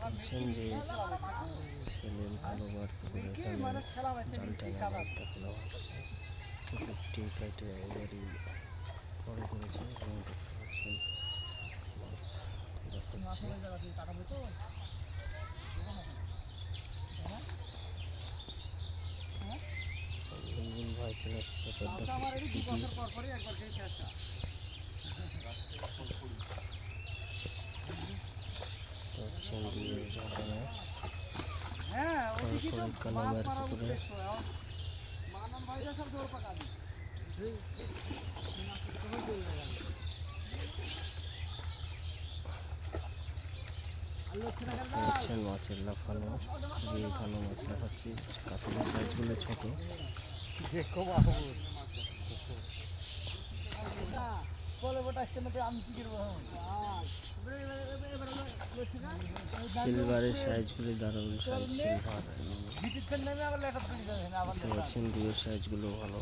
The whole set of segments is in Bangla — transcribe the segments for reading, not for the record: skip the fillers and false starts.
বলছেন যে সেলিম কালোবার পুকুরে এখানে জাল টানা মাছটা ফেলা হচ্ছে। পুকুরটি কেটে এবারই বড় করেছে এবং দেখতে পাচ্ছেন মাছ দেখাচ্ছে। বুলবুল ভাই চলে এসছে পদ্মা কালাবার পুকুরে দেখছেন মাছের লাফানো, খুবই ভালো মাছ লাফাচ্ছি। কাতলের সাইজগুলো ছোট। সিলভারের সাইজগুলো দারুণ সাইজ। সিলভার দেখতে পাচ্ছেন, রিওর সাইজগুলো ভালো।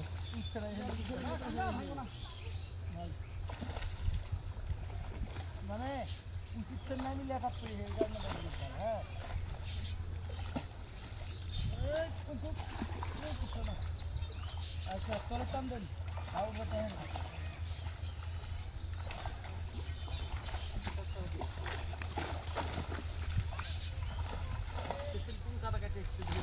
মানে উচিত নামি লেখা পড়ে হ্যাঁ আচ্ছা চলে টান দেন আও বটেন কোন কাটা কাটে একটু ধীরে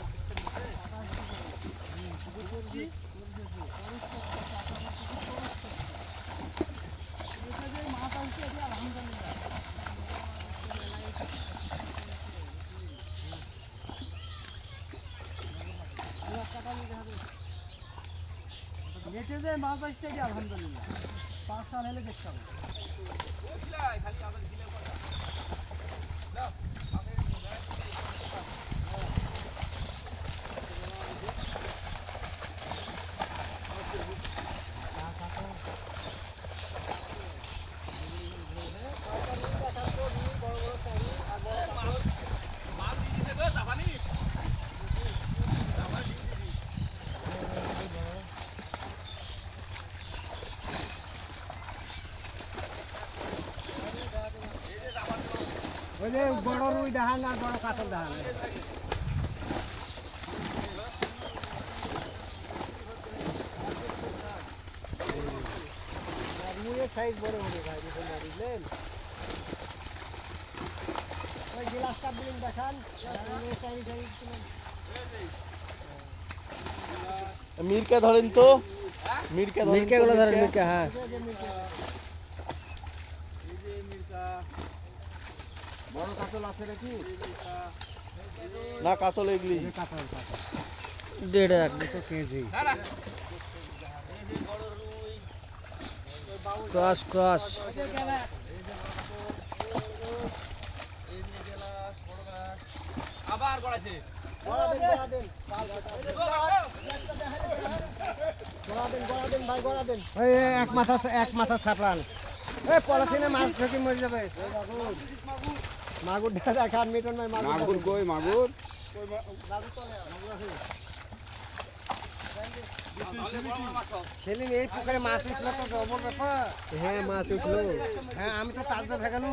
নেটে যে মাছ আসছে এটি আলহামদুলিল্লাহ 5 সাল হলে দেখতে হবে। বড় রুই দেখান আর বড় কাতল দেখান। রুইয়ের সাইজ বড় হবে ভাই, বুঝলেন? ওই গ্লাসটা দিন দেখান। মিরকা ধরেন তো, মিরকা গুলো ধরেন। মিরকা, হ্যাঁ বড় কাতল আছে নাকি? না, কাতল এগুলি কাতল 1.5 কেজি। ক্রস ক্রস আবার গড়াছে এক মাথা ছাপড়ান। পলাথিনে মাছ ঢুকে মরে যাবে। মাগুর দেখান মিটন ভাই। মাগুর কই? মাগুর সেলিম এই পুকুরে মাছ উঠলো তো জবর ব্যাপার। হ্যাঁ মাছ উঠলো। হ্যাঁ আমি তো তার তো ভেগানো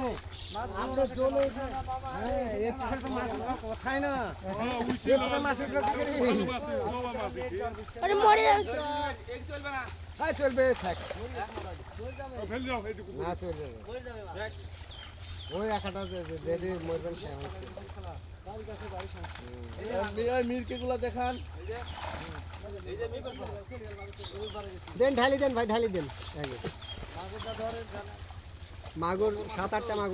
হ্যাঁ এই পুকুরে তো মাছ উঠলো কোথায় না। মাছ উঠলো হ্যাঁ চলবে থাক না চলবে ওই একটা দেরি মরবেন। মিরকে গুলা দেখান। দেন ঢালি দেন ভাই, ঢালি দেন। মাগুর 7-8টা মাগুর।